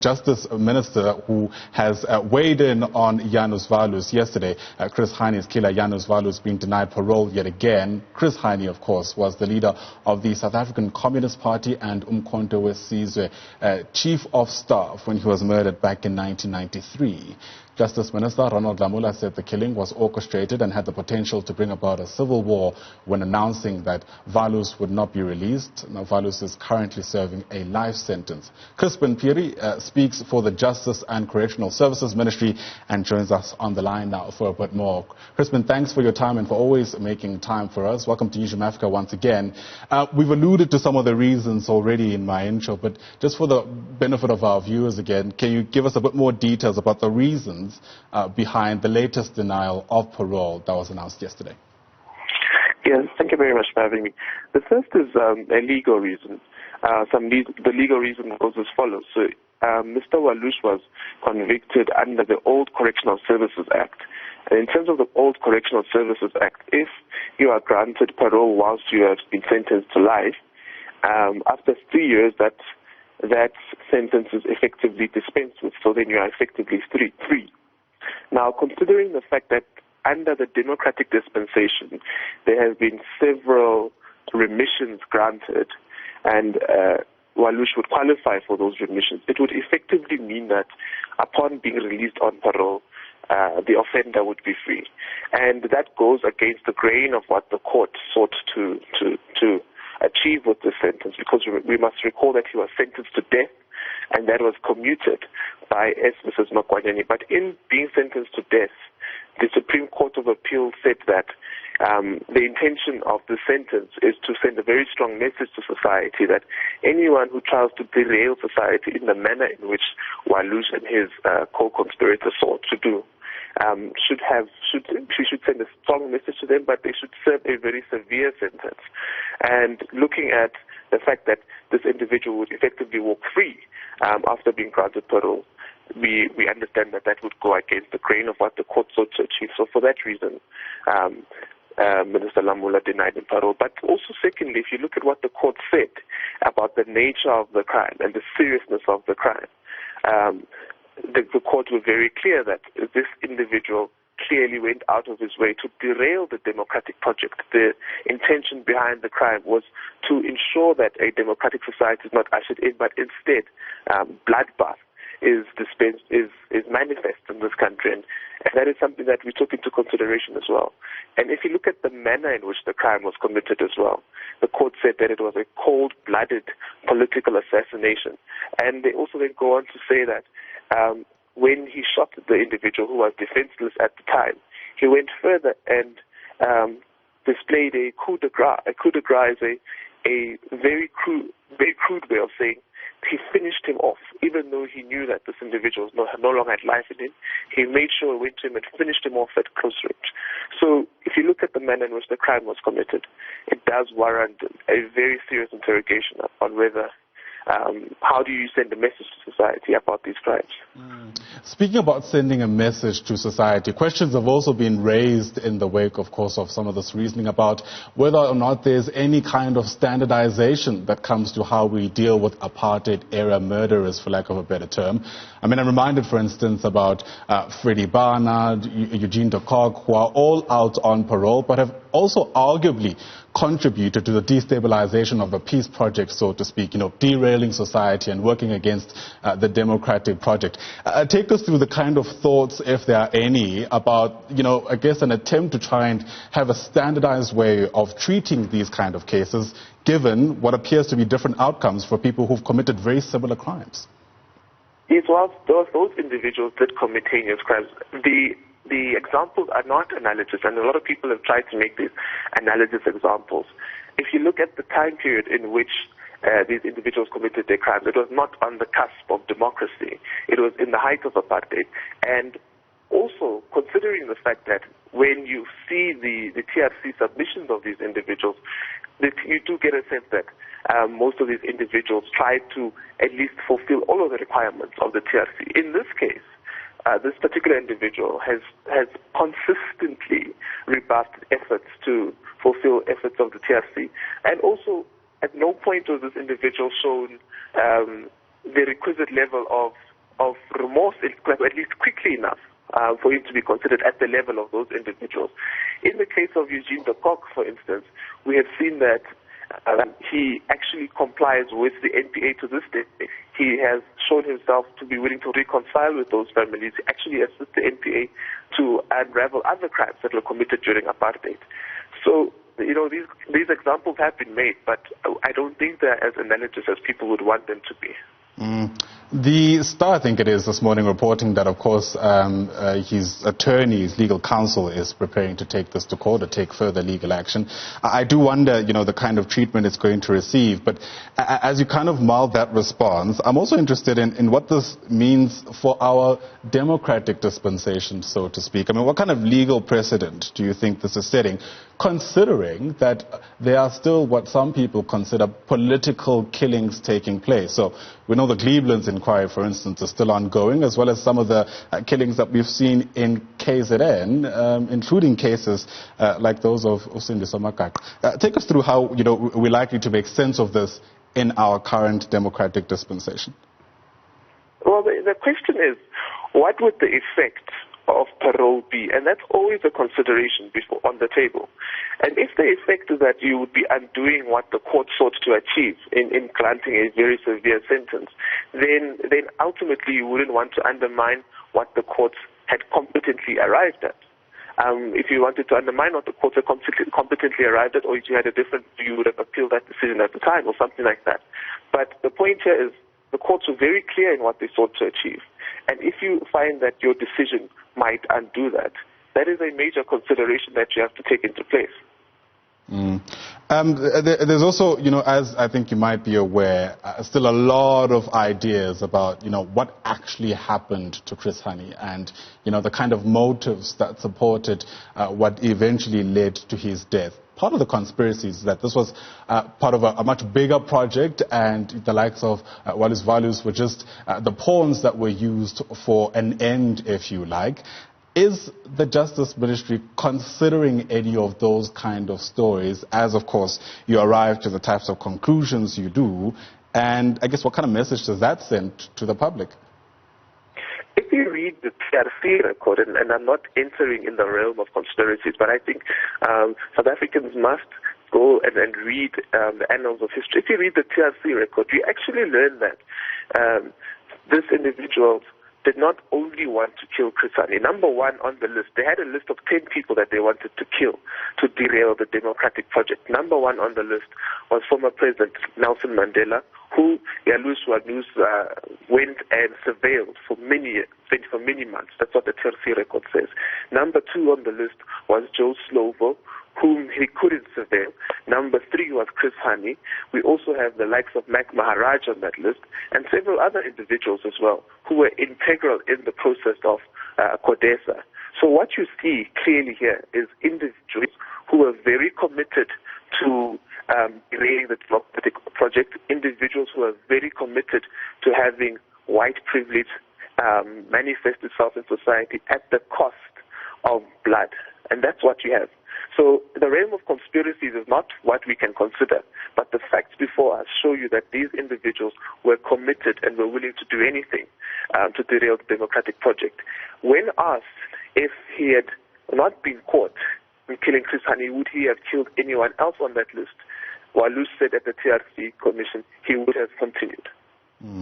Justice Minister who has weighed in on Janusz Walus yesterday. Chris Hani's killer, Janusz Walus, being denied parole yet again. Chris Hani, of course, was the leader of the South African Communist Party and Umkhonto with Sizwe, chief of staff when he was murdered back in 1993. Justice Minister Ronald Lamola said the killing was orchestrated and had the potential to bring about a civil war when announcing that Walus would not be released. Now, Walus is currently serving a life sentence. Chrispin Phiri speaks for the Justice and Correctional Services Ministry and joins us on the line now for a bit more. Chrispin, thanks for your time and for always making time for us. Welcome to Newsroom Africa once again. We've alluded to some of the reasons already in my intro, but just for the benefit of our viewers again, can you give us a bit more details about the reasons behind the latest denial of parole that was announced yesterday? Yes, thank you very much for having me. The first is a legal reason. The legal reason goes as follows. So, Mr. Walus was convicted under the old Correctional Services Act. And in terms of the old Correctional Services Act, if you are granted parole whilst you have been sentenced to life, after 3 years, that sentence is effectively dispensed with, so then you are effectively free. Now, considering the fact that under the democratic dispensation, there have been several remissions granted, and Walus would qualify for those remissions, it would effectively mean that upon being released on parole, the offender would be free. And that goes against the grain of what the court sought to achieve with the sentence, because we must recall that he was sentenced to death, and that was commuted by Mrs. Makwanyani. But in being sentenced to death, the Supreme Court of Appeal said that the intention of the sentence is to send a very strong message to society that anyone who tries to derail society in the manner in which Walus and his co-conspirators sought to do, she should send a strong message to them, but they should serve a very severe sentence. And looking at the fact that this individual would effectively walk free after being granted parole, we understand that would go against the grain of what the court sought to achieve. So for that reason, Minister Lamola denied him parole. But also secondly, if you look at what the court said about the nature of the crime and the seriousness of the crime, the court was very clear that this individual clearly went out of his way to derail the democratic project. The intention behind the crime was to ensure that a democratic society is not ushered in, but instead bloodbath is manifest in this country, and that is something that we took into consideration as well. And if you look at the manner in which the crime was committed as well, the court said that it was a cold-blooded political assassination. And they also then go on to say that when he shot the individual who was defenseless at the time, he went further and displayed a coup de grace. A coup de grace is a very crude way of saying he finished him off, even though he knew that this individual no longer had life in him. He made sure he went to him and finished him off at close range. So if you look at the manner in which the crime was committed, it does warrant a very serious interrogation on whether how do you send a message to society about these crimes? Speaking about sending a message to society, questions have also been raised in the wake, of course, of some of this reasoning about whether or not there's any kind of standardization that comes to how we deal with apartheid-era murderers, for lack of a better term. I mean, I'm reminded, for instance, about Freddie Barnard, Eugene de Kock, who are all out on parole, but have also arguably contributed to the destabilization of the peace project, so to speak, derailing society and working against the democratic project. Take us through the kind of thoughts, if there are any, about, I guess an attempt to try and have a standardized way of treating these kind of cases, given what appears to be different outcomes for people who've committed very similar crimes. Yes, well, those individuals did commit heinous crimes. The examples are not analogous, and a lot of people have tried to make these analogous examples. If you look at the time period in which these individuals committed their crimes, it was not on the cusp of democracy. It was in the height of apartheid. And also, considering the fact that when you see the TRC submissions of these individuals, you do get a sense that most of these individuals tried to at least fulfill all of the requirements of the TRC. In this case, this particular individual has consistently rebuffed efforts to fulfill efforts of the TRC, and at no point was this individual shown the requisite level of remorse, at least quickly enough, for him to be considered at the level of those individuals. In the case of Eugene de Kock, for instance, we have seen that he actually complies with the NPA to this day. He has shown himself to be willing to reconcile with those families. He actually assists the NPA to unravel other crimes that were committed during apartheid. So, these examples have been made, but I don't think they're as analogous as people would want them to be. The Star, I think it is, this morning reporting that, of course, his attorney, his legal counsel, is preparing to take this to court or take further legal action. I do wonder, the kind of treatment it's going to receive. But as you kind of mouth that response, I'm also interested in what this means for our democratic dispensation, so to speak. I mean, what kind of legal precedent do you think this is setting, considering that there are still what some people consider political killings taking place? So we know the Cleveland's inquiry, for instance, is still ongoing, as well as some of the killings that we've seen in KZN, including cases like those of Cindy Somakak. Take us through how we're likely to make sense of this in our current democratic dispensation. Well, the question is, what would the effect of parole be? And that's always a consideration on the table. And if the effect is that you would be undoing what the court sought to achieve in granting a very severe sentence, then ultimately you wouldn't want to undermine what the courts had competently arrived at. If you wanted to undermine what the courts had competently arrived at, or if you had a different view, you would have appealed that decision at the time or something like that. But the point here is the courts were very clear in what they sought to achieve. And if you find that your decision might undo that, that is a major consideration that you have to take into place. There's also, as I think you might be aware, still a lot of ideas about, what actually happened to Chris Hani and, the kind of motives that supported what eventually led to his death. Part of the conspiracy is that this was part of a much bigger project, and the likes of Janusz Walus were just the pawns that were used for an end, if you like. Is the Justice Ministry considering any of those kind of stories as, of course, you arrive to the types of conclusions you do? And I guess what kind of message does that send to the public? If you read the TRC record, and I'm not entering in the realm of conspiracies, but I think South Africans must go and read the annals of history. If you read the TRC record, you actually learn that this individual did not only want to kill Chris Hani. Number one on the list, they had a list of 10 people that they wanted to kill to derail the democratic project. Number one on the list was former President Nelson Mandela, who Janusz Walus went and surveilled for many months. That's what the TRC record says. Number two on the list was Joe Slovo, whom he couldn't surveil. Number three was Chris Hani. We also have the likes of Mac Maharaj on that list, and several other individuals as well, who were integral in the process of CODESA. So what you see clearly here is individuals who are very committed to delaying the democratic project, individuals who are very committed to having white privilege manifest itself in society at the cost of blood. And that's what you have. So the realm of conspiracies is not what we can consider, but the facts before us show you that these individuals were committed and were willing to do anything to derail the democratic project. When asked if he had not been caught in killing Chris Hani, would he have killed anyone else on that list? Walus said at the TRC commission he would have continued.